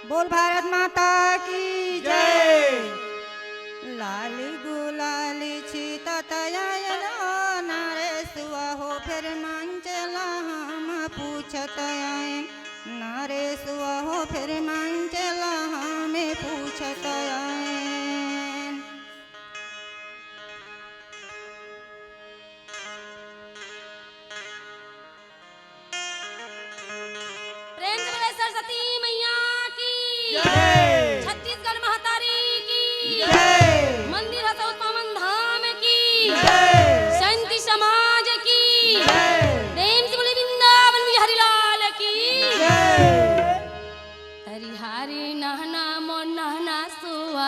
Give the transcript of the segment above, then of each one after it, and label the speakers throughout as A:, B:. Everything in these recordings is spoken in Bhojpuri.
A: बोल भारत माता की जय। लाली गुलाली छिततया नारे सुआ हो फिर मंचला हम पूछत आए। नारे सुआ हो फिर मंचला हमें पूछत आए।
B: सरस्वती मैया की
A: जय।
B: छत्तीसगढ़ महतारी की
A: जय।
B: मंदिर हसौत पवन धाम की
A: जय।
B: शांति समाज की
A: जय।
B: प्रेम से बोले वृंदावन बिहारी लाल की
A: जय।
B: हरि हरि नहना मो नहना सुआ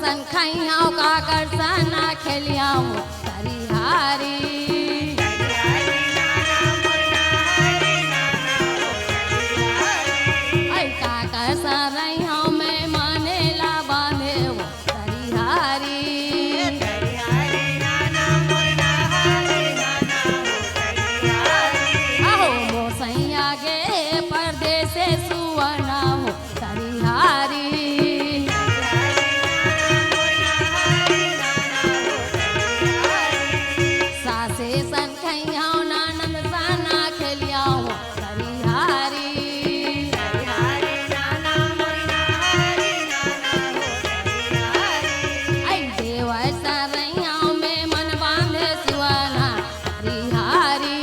B: सन खाइयाओ का करसना खेलियाओ तरिहारी ऐ का करसन रहियाओ में मानेला बांधे वो तरिहारी आहो मोसैया गे परदेसे सुवना हो तरिहारी सासे सन खैयाओ नानंद साना खेलियाओ तरिहारी ऐ देवर सरैयाओ में मन बांधे सुवना तरिहारी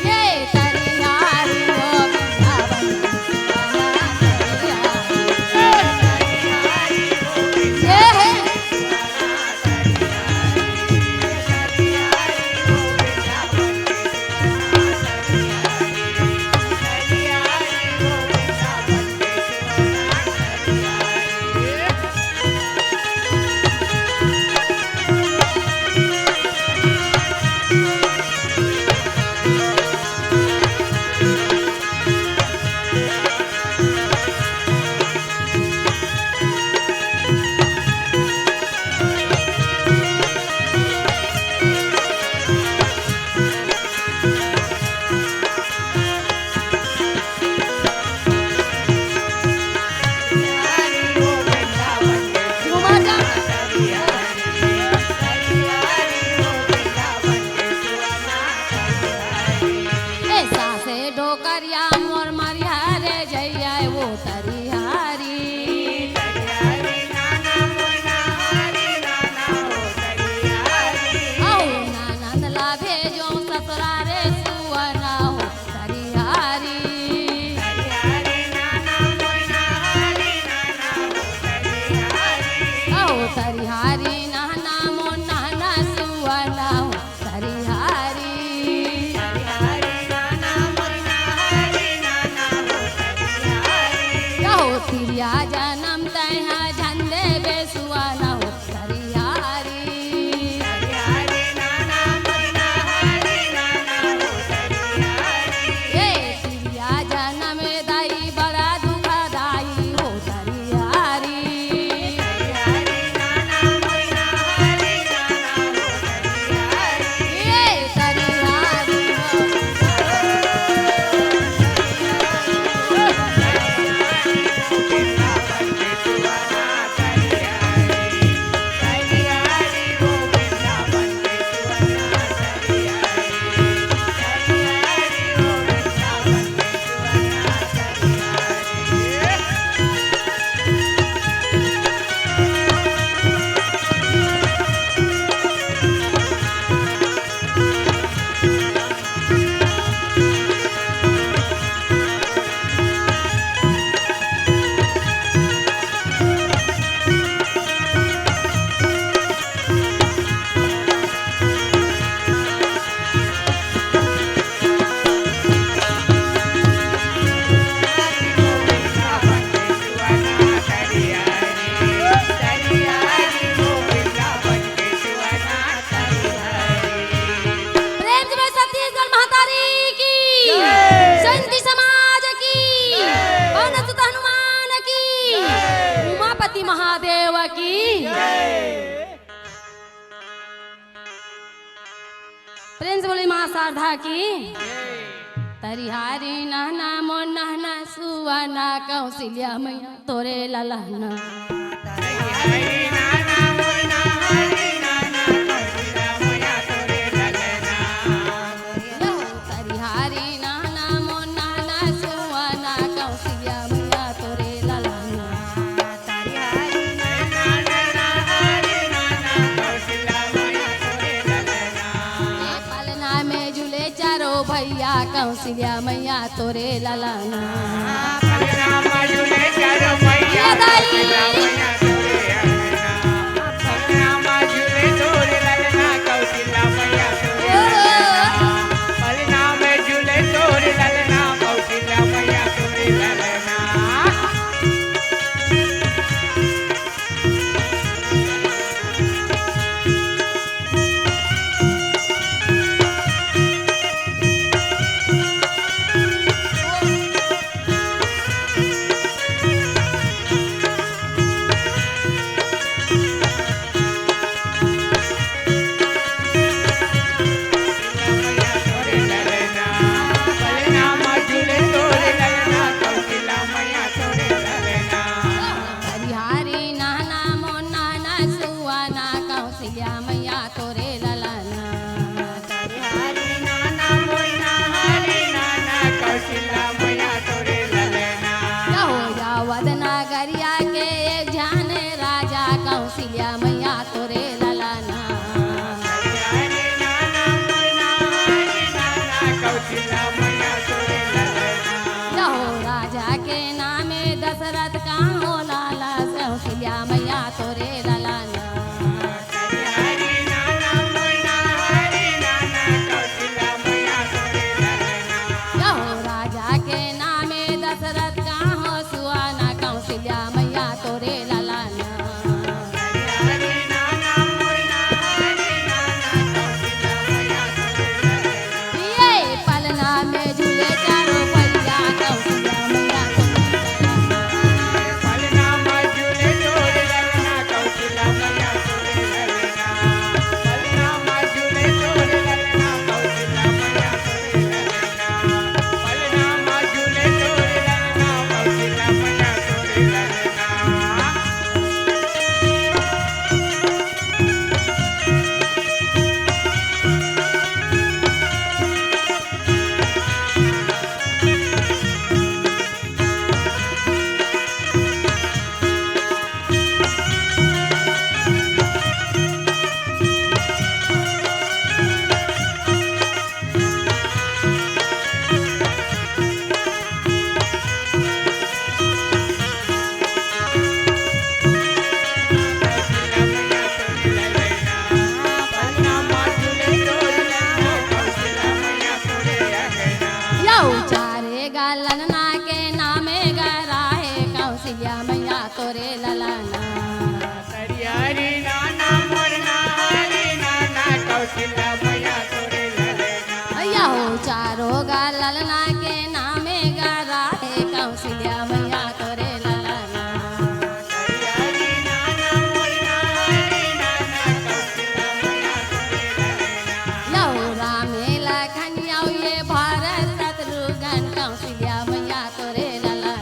B: ये तरिहारी हो वृंदावन ये है घुमा जा ऐसा से डोकरिया मोर मरिया रे जइया वो तरिहारी औ नानंद लाभे जो ससुरा रे सुवना हो तरिहारी औ तरिहारी नहना मो नहना सुवना हो तरिहारी कहो तिरिया जन्म तैहा झंडे बेसुआना हो तरिहारी ये तिरिया जन्म दाई बड़ा दुखदाई हो तरिहारी ये तरिहारी प्रेम से छत्तीसगढ़ महातारी की संति समाज की पवन सुत हनुमान की उमापति महादेव की प्रेम से बोली माँ शारदा की तरिहारी नहना मो नहना सुवना कौशल्या मैया तोरे ललहना तरिहारी नहना मो नहना सुवना कौशल्या मैया तोरे ललहना पलना में झूले चारो भैया कौशल्या मैया तोरे ललहना कौशल्या मैया तोरे ललना
A: हरि नाना मोरना हरि नाना कौशल्या मैया तोरे ललना
B: हो यावद नगरिया के एक जान राजा कौशल्या मैया तोरे ललना
A: हरि नाना मोरना हरि नाना कौशल्या मैया तोरे ललना
B: हो राजा के नामे दशरथ का हो लाला कौशल्या मैया तोरे ललना
A: हरि नाना मोरना हरि नाना कौशल्या मैया तोरे ललना
B: हो राजा के नामे दशरथ का हो सुहाना कौशल्या मैया तोरे ललना
A: हरि नाना मोरना हरि नाना कौशल्या मैया तोरे ललना
B: ये पलना में झूले चारों पहिया कौशल्या मैया
A: पलना मजुले तोरे ललना कौशल्या मैया तोरे ललना पलना मजुले तोरे ललना कौशल्या मैया तोरे ललना पलना मजुले तोरे ललना कौशल्या मैया तोरे ललना
B: यौ चारे गलना के नामे गराहे कौशल्या मैया तोरे ललना
A: हरि नाना मोरना हरि नाना कौशल्या मैया तोरे ललना
B: यौ चारो गलना के नामे गराहे कौशल्या मैया तोरे ललना
A: हरि नाना मोरना हरि नाना कौशल्या मैया तोरे ललना
B: यौ रामे लखन यौ ये भारत शत्रुघ्न कौशल्या मैया तोरे ललना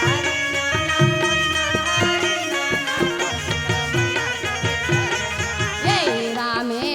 A: हरि नाना मोरना हरि नाना कौशल्या मैया तोरे ललना
B: ये रामे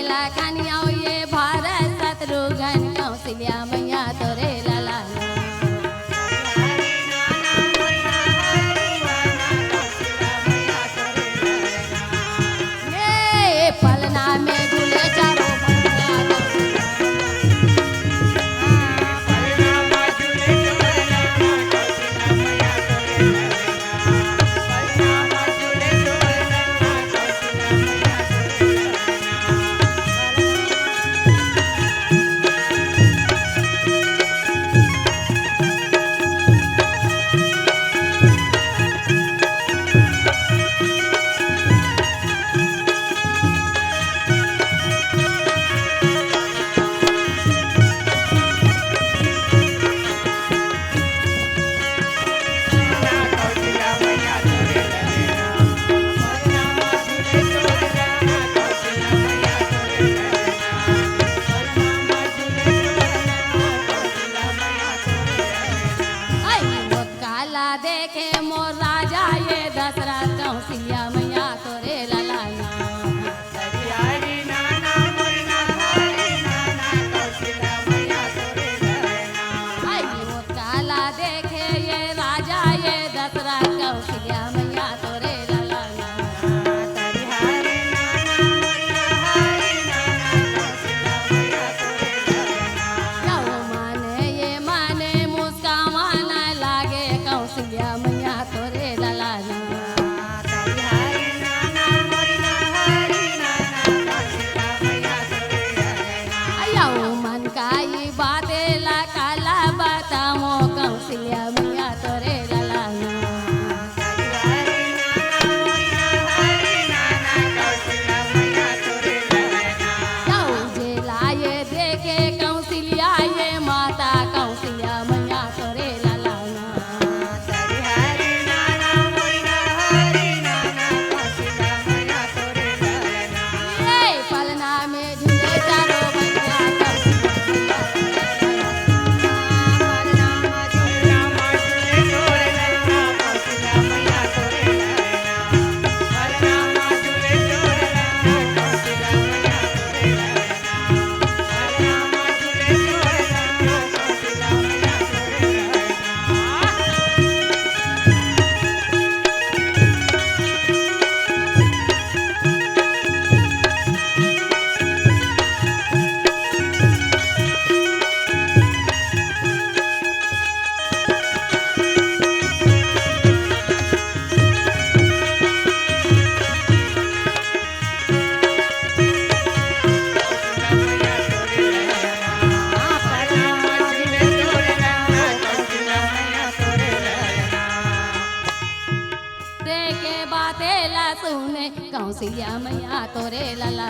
B: सुने कौशल्या मैया तोरे ललना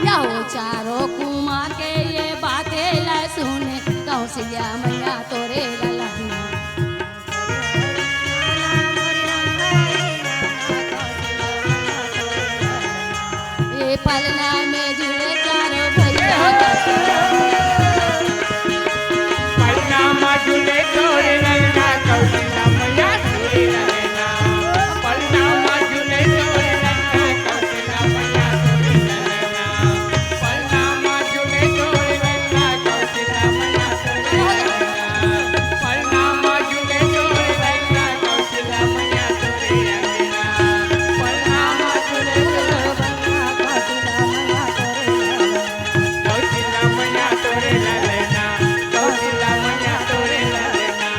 B: यहो चारों कुमार के ये बातें ल सुने कौशल्या मैया तोरे ललना ये पलना में जुड़े चारों भैया
A: पलना में जुड़े तोरे ललना कौशल्या मैया तोरे ललना पलना में जुड़े तोरे ललना कौशल्या मैया तोरे ललना पलना में जुड़े तोरे ललना कौशल्या मैया तोरे ललना पलना में जुड़े तोरे ललना कौशल्या मैया तोरे ललना पलना में जुड़े तोरे ललना कौशल्या मैया तोरे ललना कौशल्या मैया तोरे ललना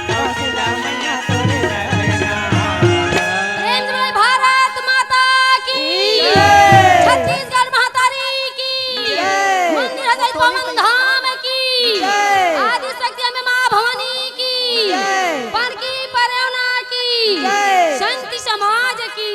A: कौशल्या मैया तोरे ललना
B: नरेंद्र भारत माता की छत्तीसगढ़ महातारी की मंदिर हृदय पवन धाम की आदि शक्ति में माँ भवानी की पर की परौना की शांति समाज की